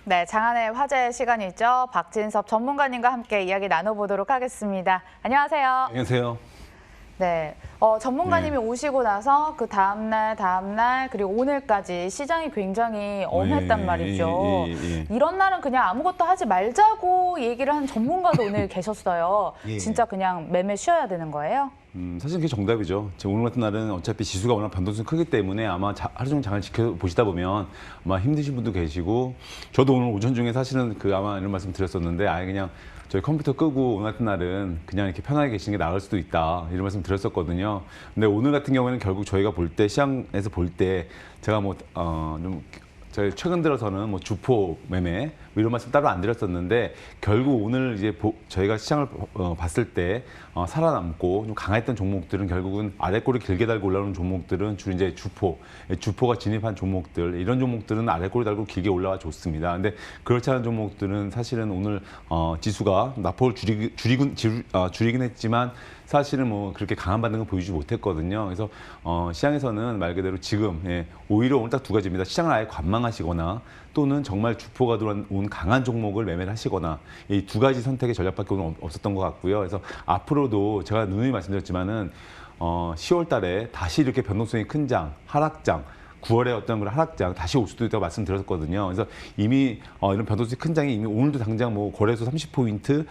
네, 장안의 화제 시간이죠. 박진섭 전문가님과 함께 이야기 나눠보도록 하겠습니다. 안녕하세요. 안녕하세요. 네, 전문가님이 오시고 나서 그 다음날 그리고 오늘까지 시장이 굉장히 엄했단 말이죠. 이런 날은 그냥 아무것도 하지 말자고 얘기를 한 전문가도 오늘 계셨어요. 진짜 그냥 매매 쉬어야 되는 거예요? 사실 그게 정답이죠. 오늘 같은 날은 어차피 지수가 워낙 변동성이 크기 때문에 아마 하루 종일 장을 지켜보시다 보면 아마 힘드신 분도 계시고, 저도 오늘 오전 중에 사실은 아마 이런 말씀 드렸었는데, 아예 그냥 저희 컴퓨터 끄고 오늘 같은 날은 그냥 이렇게 편하게 계시는 게 나을 수도 있다, 이런 말씀 드렸었거든요. 근데 오늘 같은 경우에는 결국 저희가 볼 때, 시장에서 볼 때 제가 저희 최근 들어서는 주포 매매 이런 말씀 따로 안 드렸었는데, 결국 오늘 이제 저희가 시장을 봤을 때 살아남고 좀 강했던 종목들은 결국은 아래꼬리 길게 달고 올라오는 종목들은 주로 이제 주포가 진입한 종목들, 이런 종목들은 아래꼬리 달고 길게 올라와 줬습니다. 근데 그렇지 않은 종목들은 사실은 오늘 지수가 낙폭을 줄이긴 했지만 사실은 그렇게 강한 반등을 보이지 못했거든요. 그래서 시장에서는 말 그대로 지금 오히려 오늘 딱 두 가지입니다. 시장을 아예 관망하시거나 또는 정말 주포가 들어온 강한 종목을 매매를 하시거나, 이 두 가지 선택의 전략밖에 오늘 없었던 것 같고요. 그래서 앞으로도 제가 누누이 말씀드렸지만은 10월 달에 다시 이렇게 변동성이 큰 하락장, 9월에 어떤 그런 하락장 다시 올 수도 있다고 말씀드렸거든요. 그래서 이미 이런 변동성이 큰 장이 이미 오늘도 당장 거래소 30포인트,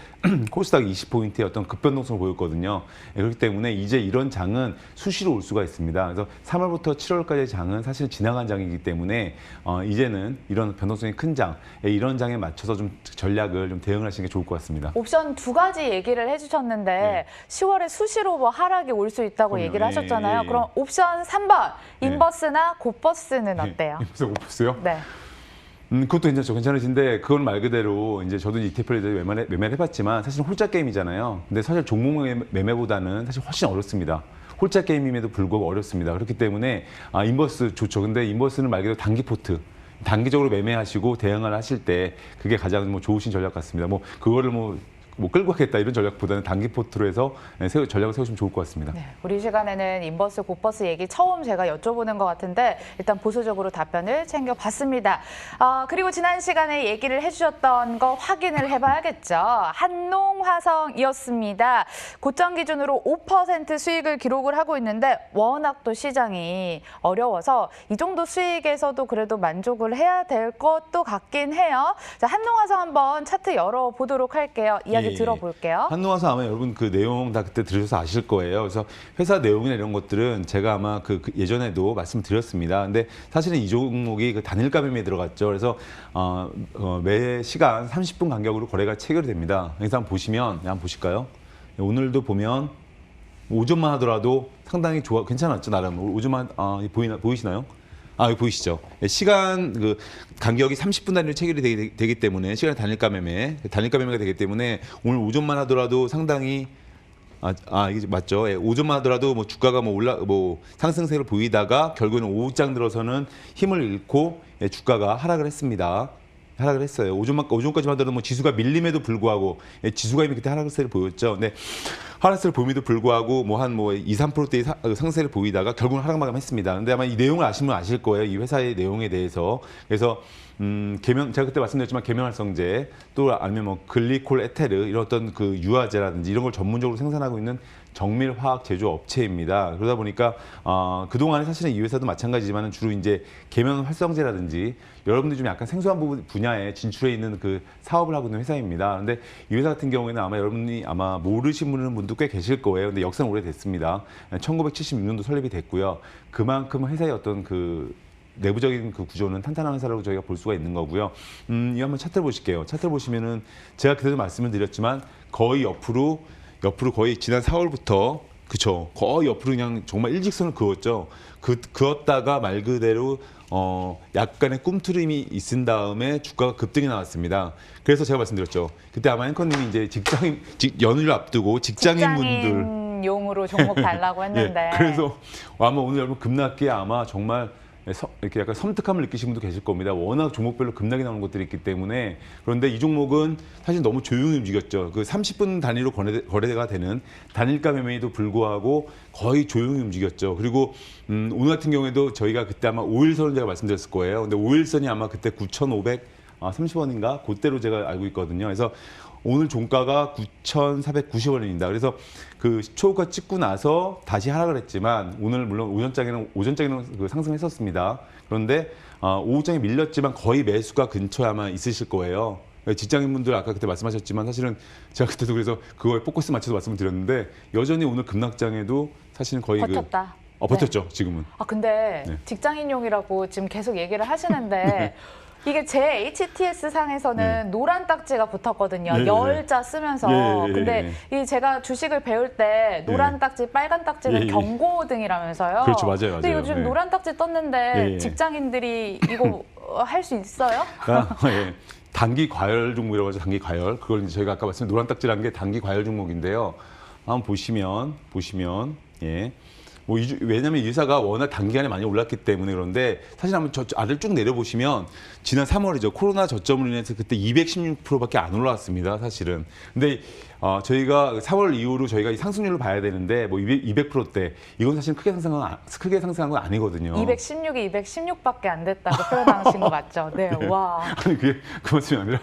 코스닥 20포인트의 어떤 급변동성을 보였거든요. 그렇기 때문에 이제 이런 장은 수시로 올 수가 있습니다. 그래서 3월부터 7월까지의 장은 사실 지나간 장이기 때문에 이제는 이런 변동성이 큰 장, 이런 장에 맞춰서 좀 전략을 좀 대응을 하시는 게 좋을 것 같습니다. 옵션 두 가지 얘기를 해주셨는데 10월에 수시로 하락이 올 수 있다고 얘기를 하셨잖아요. 그럼 옵션 3번, 인버스나 곱버스는 어때요? 곱버스요? 네. 그것도 괜찮으신데, 그건 말 그대로 이제 저도 ETF를 매매를 해봤지만 사실 홀짜 게임이잖아요. 근데 사실 종목 매매보다는 사실 훨씬 어렵습니다. 홀짜 게임임에도 불구하고 어렵습니다. 그렇기 때문에 인버스 좋죠. 근데 인버스는 말 그대로 단기 포트, 단기적으로 매매하시고 대응을 하실 때 그게 가장 좋으신 전략 같습니다. 그거를 끌고 가겠다 이런 전략보다는 단기 포트로 해서 전략을 세우시면 좋을 것 같습니다. 네, 우리 시간에는 인버스, 곱버스 얘기 처음 제가 여쭤보는 것 같은데 일단 보수적으로 답변을 챙겨봤습니다. 그리고 지난 시간에 얘기를 해주셨던 거 확인을 해봐야겠죠. 한농화성이었습니다. 고점 기준으로 5% 수익을 기록을 하고 있는데 워낙 또 시장이 어려워서 이 정도 수익에서도 그래도 만족을 해야 될 것도 같긴 해요. 자, 한농화성 한번 차트 열어보도록 할게요. 이야기 들어볼게요. 한농화성 아마 여러분 그 내용 다 그때 들으셔서 아실 거예요. 그래서 회사 내용이나 이런 것들은 제가 아마 예전에도 말씀드렸습니다. 근데 사실은 이 종목이 단일가 매매에 들어갔죠. 그래서 매 시간 30분 간격으로 거래가 체결이 됩니다. 그래서 한번 보실까요? 오늘도 보면 오전만 하더라도 상당히 괜찮았죠, 나름. 오전만 보이시나요? 여기 보이시죠? 시간 간격이 30분 단위로 체결이 되기 때문에 시간 단일가 매매가 되기 때문에 오늘 오전만 하더라도 상당히 이게 맞죠? 오전만 하더라도 주가가 상승세를 보이다가 결국에는 오후장 들어서는 힘을 잃고 주가가 하락을 했습니다. 하락을 했어요. 오전까지만 하더라도 지수가 밀림에도 불구하고 지수가 이미 그때 하락세를 보였죠. 근데 하락세를 보임에도 불구하고 한 2, 3%대의 상승세를 보이다가 결국은 하락 마감했습니다. 근데 아마 이 내용을 아시면 아실 거예요. 이 회사의 내용에 대해서. 그래서 제가 그때 말씀드렸지만 계면활성제, 또 아니면 글리콜 에테르, 이런 어떤 유화제라든지 이런 걸 전문적으로 생산하고 있는 정밀화학 제조 업체입니다. 그러다 보니까 그동안에 사실은 이 회사도 마찬가지지만 주로 이제 계면활성제라든지 여러분들이 좀 약간 생소한 분야에 진출해 있는 사업을 하고 있는 회사입니다. 근데 이 회사 같은 경우에는 여러분이 모르시는 분도 꽤 계실 거예요. 근데 역사는 오래됐습니다. 1976년도 설립이 됐고요. 그만큼 회사의 어떤 내부적인 구조는 탄탄한 회사라고 저희가 볼 수가 있는 거고요. 이 한번 차트를 보실게요. 차트를 보시면은 제가 그때도 말씀을 드렸지만 거의 옆으로 거의 지난 4월부터 거의 옆으로 그냥 정말 일직선을 그었죠. 그었다가 말 그대로 약간의 꿈틀림이 있은 다음에 주가가 급등이 나왔습니다. 그래서 제가 말씀드렸죠. 그때 아마 앵커님이 이제 연휴를 앞두고 직장인분들 용으로 종목 달라고 했는데. 그래서 아마 오늘 여러분 급락기에 아마 정말 이렇게 약간 섬뜩함을 느끼시는 분도 계실 겁니다. 워낙 종목별로 급락이 나오는 것들이 있기 때문에. 그런데 이 종목은 사실 너무 조용히 움직였죠. 30분 단위로 거래가 되는 단일가 매매에도 불구하고 거의 조용히 움직였죠. 그리고 오늘 같은 경우에도 저희가 그때 아마 5일선을 제가 말씀드렸을 거예요. 근데 5일선이 아마 그때 9,500 30원인가 그때로 제가 알고 있거든요. 그래서 오늘 종가가 9,490원입니다. 그래서 그 초고가 찍고 나서 다시 하락을 했지만 오늘 물론 오전장에는 그 상승했었습니다. 그런데 오후장에 밀렸지만 거의 매수가 근처에 아마 있으실 거예요. 직장인분들 아까 그때 말씀하셨지만 사실은 제가 그때도 그래서 그거에 포커스 맞춰서 말씀을 드렸는데 여전히 오늘 급락장에도 사실은 거의 버텼다. 버텼죠, 지금은. 근데 네. 직장인용이라고 지금 계속 얘기를 하시는데 이게 제 HTS 상에서는 노란 딱지가 붙었거든요. 예, 예. 열자 쓰면서. 예, 예, 근데 이 제가 주식을 배울 때 노란 딱지, 빨간 딱지는 예, 예. 경고등이라면서요. 그렇죠, 맞아요. 근데 요즘 예. 노란 딱지 떴는데 예, 예. 직장인들이 이거 할 수 있어요? 예. 단기 과열 종목이라고 하죠. 단기 과열. 그걸 이제 저희가 아까 말씀드린 노란 딱지라는 게 단기 과열 종목인데요. 한번 보시면 예. 왜냐하면 이 회사가 워낙 단기간에 많이 올랐기 때문에 그런데 사실 한번 저 아래를 쭉 내려보시면 지난 3월이죠. 코로나 저점으로 인해서 그때 216%밖에 안 올라왔습니다. 사실은. 근데 저희가 4월 이후로 저희가 이 상승률을 봐야 되는데 뭐 200%대 이건 사실 크게 상승한 건 아니거든요. 216이 216밖에 안 됐다고 표현하신 거 맞죠? 네, 네. 와. 아니 그게 그 말씀이 아니라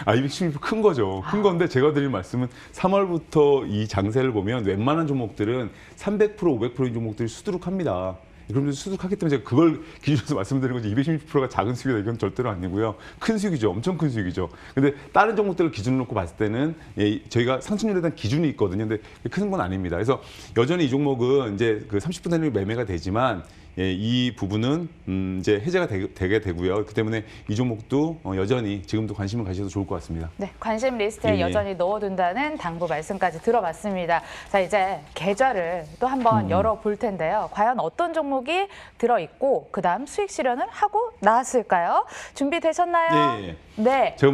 216% 큰 거죠. 큰 건데 제가 드릴 말씀은 3월부터 이 장세를 보면 웬만한 종목들은 300% 500%인 종목들이 수두룩합니다. 그러면서 수득하기 때문에 제가 그걸 기준으로 말씀드리는 거지 216%가 작은 수익이다 이건 절대로 아니고요. 큰 수익이죠. 엄청 큰 수익이죠. 근데 다른 종목들을 기준으로 놓고 봤을 때는 저희가 상승률에 대한 기준이 있거든요. 근데 큰 건 아닙니다. 그래서 여전히 이 종목은 이제 그 30분 단위 매매가 되지만 이 부분은 이제 해제가 되게 되고요. 그렇기 때문에 이 종목도 여전히 지금도 관심을 가셔도 좋을 것 같습니다. 네, 관심 리스트에 여전히 넣어둔다는 당부 말씀까지 들어봤습니다. 자, 이제 계좌를 또 한번 열어볼 텐데요. 과연 어떤 종목이 들어있고 그다음 수익 실현을 하고 나왔을까요? 준비되셨나요? 예. 네. 제가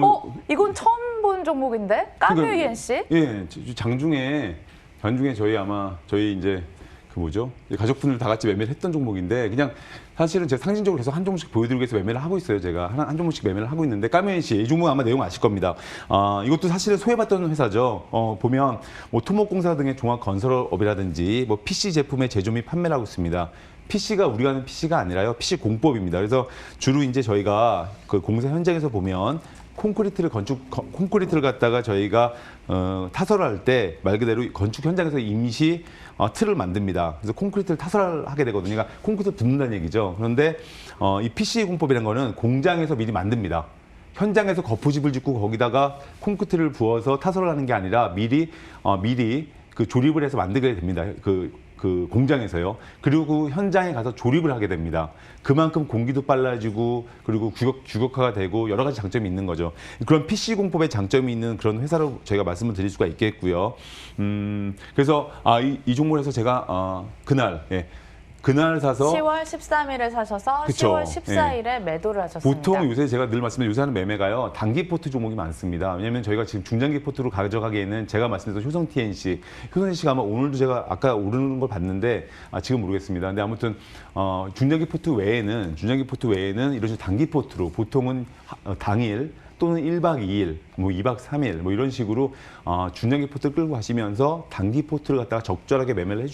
이건 처음 본 종목인데? 까뮤이엔 씨? 예, 장중에 저희 이제 가족분들 다 같이 매매를 했던 종목인데 그냥 사실은 제가 상징적으로 계속 한 종목씩 보여드리기 위해서 매매를 하고 있어요. 제가 한 종목씩 매매를 하고 있는데 까뮤이엔 씨, 이 종목 아마 내용 아실 겁니다. 이것도 사실은 소외받던 회사죠. 보면 뭐 토목공사 등의 종합건설업이라든지 뭐 PC 제품의 제조 및 판매를 하고 있습니다. PC가 우리가 하는 PC가 아니라요. PC 공법입니다. 그래서 주로 이제 저희가 그 공사 현장에서 보면 콘크리트를 갖다가 저희가 타설을 할 때 말 그대로 건축 현장에서 임시 틀을 만듭니다. 그래서 콘크리트를 타설을 하게 되거든요. 그러니까 콘크리트 붓는다는 얘기죠. 그런데 이 PC 공법이라는 거는 공장에서 미리 만듭니다. 현장에서 거푸집을 짓고 거기다가 콘크리트를 부어서 타설을 하는 게 아니라 미리 그 조립을 해서 만들게 됩니다. 그 공장에서요. 그리고 현장에 가서 조립을 하게 됩니다. 그만큼 공기도 빨라지고 그리고 규격화가 되고 여러 가지 장점이 있는 거죠. 그런 PC 공법의 장점이 있는 그런 회사로 저희가 말씀을 드릴 수가 있겠고요. 그래서 이 종목에서 제가 그날 사서 10월 13일에 사셔서 그쵸. 10월 14일에 매도를 하셨습니다. 보통 요새 제가 늘 말씀드린 요새 하는 매매가요. 단기 포트 종목이 많습니다. 왜냐하면 저희가 지금 중장기 포트로 가져가기에는 제가 말씀드린 효성 TNC가 아마 오늘도 제가 아까 오르는 걸 봤는데 지금 모르겠습니다. 근데 아무튼 중장기 포트 외에는 이런 식으로 단기 포트로 보통은 당일 또는 1박 2일, 뭐 2박 3일 뭐 이런 식으로 중장기 포트를 끌고 가시면서 단기 포트를 갖다가 적절하게 매매를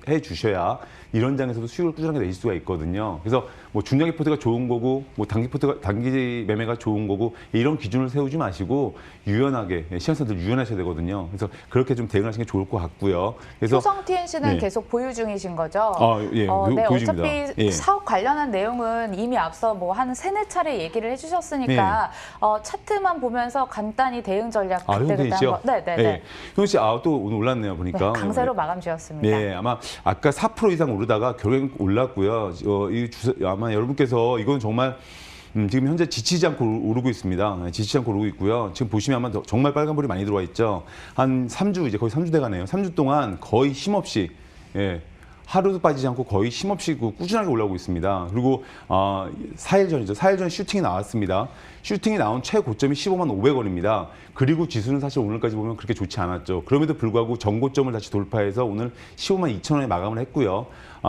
해주셔야 이런 장에서도 수익을 꾸준하게 내실 수가 있거든요. 그래서 뭐 중장기 포트가 좋은 거고 뭐 단기 매매가 좋은 거고 이런 기준을 세우지 마시고 유연하게 시장선들 유연하셔야 되거든요. 그래서 그렇게 좀 대응하시는 게 좋을 것 같고요. 그래서 효성 TNC는 계속 보유 중이신 거죠? 예, 네, 보여줍니다. 어차피 사업 관련한 내용은 이미 앞서 뭐 한 3-4차례 얘기를 해주셨으니까 차트만 보면서 간단히 대응 전략 그때 한번. 네. 효성 씨, 또 오늘 올랐네요 보니까. 네, 강세로 마감 지었습니다. 네, 아마 아까 4% 이상 오르다가 결국엔 올랐고요. 아마 여러분께서 이건 정말 지금 현재 지치지 않고 오르고 있습니다. 지치지 않고 오르고 있고요. 지금 보시면 아마 정말 빨간불이 많이 들어와 있죠. 한 3주, 이제 거의 3주 돼가네요. 3주 동안 거의 쉼없이, 하루도 빠지지 않고 거의 쉼없이 꾸준하게 올라오고 있습니다. 그리고 4일 전이죠. 4일 전 슈팅이 나왔습니다. 슈팅이 나온 최고점이 15만 500원입니다. 그리고 지수는 사실 오늘까지 보면 그렇게 좋지 않았죠. 그럼에도 불구하고 전고점을 다시 돌파해서 오늘 15만 2천 원에 마감을 했고요.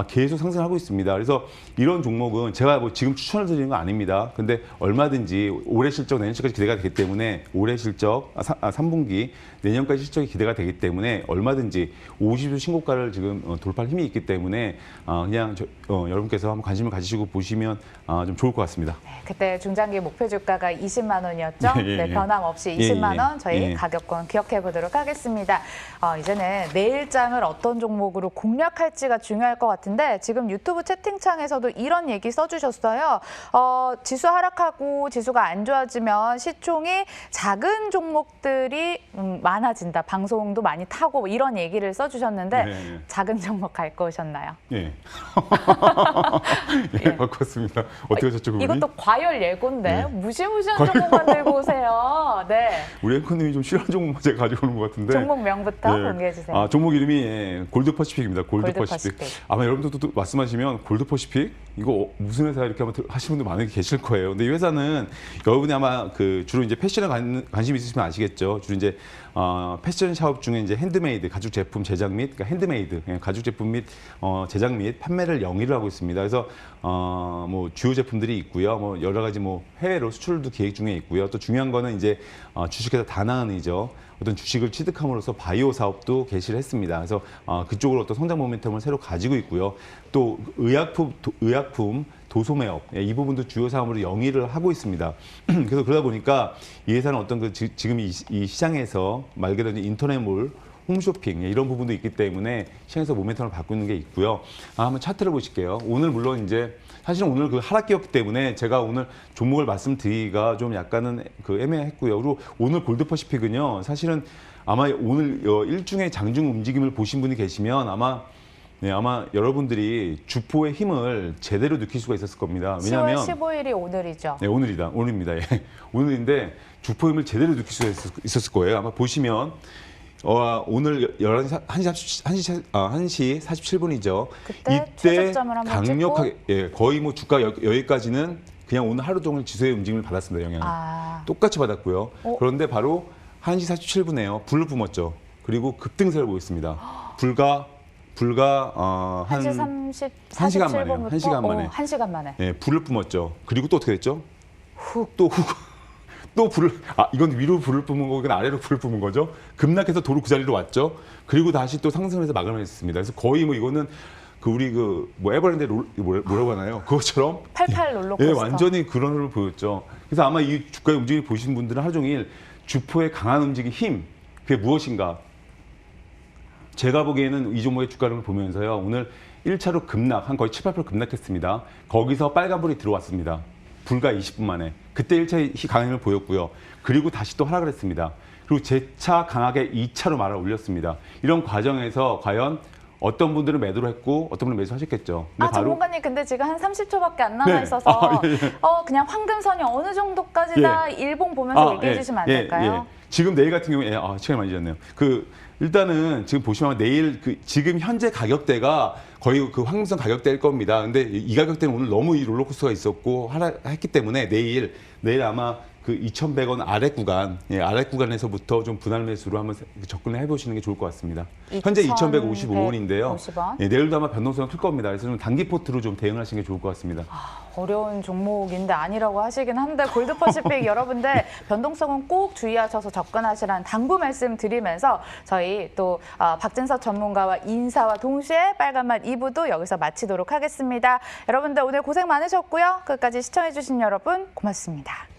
계속 상승하고 있습니다. 그래서 이런 종목은 제가 뭐 지금 추천을 드리는 건 아닙니다. 근데 얼마든지 올해 실적, 내년 실적까지 기대가 되기 때문에 올해 실적, 3분기, 내년까지 실적이 기대가 되기 때문에 얼마든지 50주 신고가를 지금 돌파할 힘이 있기 있기 때문에 그냥 여러분께서 한번 관심을 가지시고 보시면 좀 좋을 것 같습니다. 네, 그때 중장기 목표 주가가 20만 원이었죠. 네, 변함없이 20만 원 저희 가격권 기억해 보도록 하겠습니다. 이제는 내일장을 어떤 종목으로 공략할지가 중요할 것 같은데 지금 유튜브 채팅창에서도 이런 얘기 써주셨어요. 지수 하락하고 지수가 안 좋아지면 시총이 작은 종목들이 많아진다. 방송도 많이 타고 뭐 이런 얘기를 써주셨는데 작은 종목 갈 거셨나요? 네. 바꿨습니다. 어떻게 하셨죠, 그분이? 이것도 과열 예고인데 무시무시한 종목만 들고 오세요. 네. 우리 앵커님이 좀 싫어하는 종목만 제가 가지고 오는 것 같은데. 종목 명부터 공개해 주세요. 종목 이름이 골드퍼시픽입니다. 골드퍼시픽. 아마 여러분들도 말씀하시면 골드퍼시픽 이거 무슨 회사 이렇게 한번 하시는 분들 많이 계실 거예요. 근데 이 회사는 여러분이 아마 주로 이제 패션에 관심 있으시면 아시겠죠. 주로 이제 패션 샵 중에 이제 핸드메이드 가죽 제품 제작 및 그러니까 핸드메이드 가죽 제품 및 제작 및 판매를 영위를 하고 있습니다. 그래서 뭐 주요 제품들이 있고요. 뭐 여러 가지 뭐 해외로 수출도 계획 중에 있고요. 또 중요한 거는 이제 주식회사 다나은이죠. 어떤 주식을 취득함으로써 바이오 사업도 개시를 했습니다. 그래서 그쪽으로 어떤 성장 모멘텀을 새로 가지고 있고요. 또 의약품 도소매업 이 부분도 주요 사업으로 영위를 하고 있습니다. 그래서 그러다 보니까 이 회사는 어떤 지금 이 시장에서 말 그대로 인터넷몰 홈쇼핑 이런 부분도 있기 때문에 시장에서 모멘텀을 바꾸는 게 있고요. 한번 차트를 보실게요. 오늘 물론 이제 사실은 오늘 그 하락기였기 때문에 제가 오늘 종목을 말씀드리기가 좀 약간은 애매했고요. 그리고 오늘 골드퍼시픽은요. 사실은 아마 오늘 일중의 장중 움직임을 보신 분이 계시면 아마 여러분들이 주포의 힘을 제대로 느낄 수가 있었을 겁니다. 왜냐하면 10월 15일이 오늘이죠. 네, 오늘입니다. 예. 오늘인데 주포 힘을 제대로 느낄 수가 있었을 거예요. 아마 보시면 오늘 1시 47분이죠. 이때 강력하게 거의 뭐 주가 여기까지는 그냥 오늘 하루 종일 지수의 움직임을 받았습니다. 영향을. 똑같이 받았고요. 그런데 바로 1시 47분에요. 불을 뿜었죠. 그리고 급등세를 보였습니다. 불과 1시 1시간 만에요. 1시간 만에. 1시간 만에. 예, 불을 뿜었죠. 그리고 또 어떻게 됐죠? 또 불을 이건 위로 불을 뿜은 거고 이건 아래로 불을 뿜은 거죠. 급락해서 도로 그 자리로 왔죠. 그리고 다시 또 상승해서 마감을 했습니다. 그래서 거의 뭐 이거는 우리 뭐 에버랜드 뭐라고 하나요? 그것처럼 88 롤러코스터. 예, 완전히 그런 흐름을 보였죠. 그래서 아마 이 주가의 움직임을 보신 분들은 하루 종일 주포의 강한 움직임 힘 그게 무엇인가? 제가 보기에는 이 종목의 주가를 보면서요. 오늘 1차로 급락 한 거의 7, 8% 급락했습니다. 거기서 빨간불이 들어왔습니다. 불과 20분 만에. 그때 1차 강한 힘을 보였고요. 그리고 다시 또 하락을 했습니다. 그리고 재차 강하게 2차로 말아 올렸습니다. 이런 과정에서 과연 어떤 분들은 매도를 했고 어떤 분은 매수하셨겠죠. 근데 전문가님 근데 지금 한 30초밖에 안 남아 있어서 그냥 황금선이 어느 정도까지다 일봉 보면서 얘기해 주시면 안 될까요? 지금 내일 같은 경우에 시간이 많이 지났네요. 일단은 지금 보시면 내일 지금 현재 가격대가 거의 황금선 가격대일 겁니다. 근데 이 가격대는 오늘 너무 이 롤러코스터가 있었고 하락했기 때문에 내일 아마 2,100원 아래 구간에서부터 좀 분할 매수로 한번 접근을 해보시는 게 좋을 것 같습니다. 현재 2,155원인데요. 내일도 아마 변동성이 클 겁니다. 그래서 좀 단기 포트로 좀 대응하시는 게 좋을 것 같습니다. 어려운 종목인데 아니라고 하시긴 한데 골드퍼시픽 여러분들 변동성은 꼭 주의하셔서 접근하시라는 당부 말씀 드리면서 저희 또 박진서 전문가와 인사와 동시에 빨간맛 2부도 여기서 마치도록 하겠습니다. 여러분들 오늘 고생 많으셨고요. 끝까지 시청해주신 여러분 고맙습니다.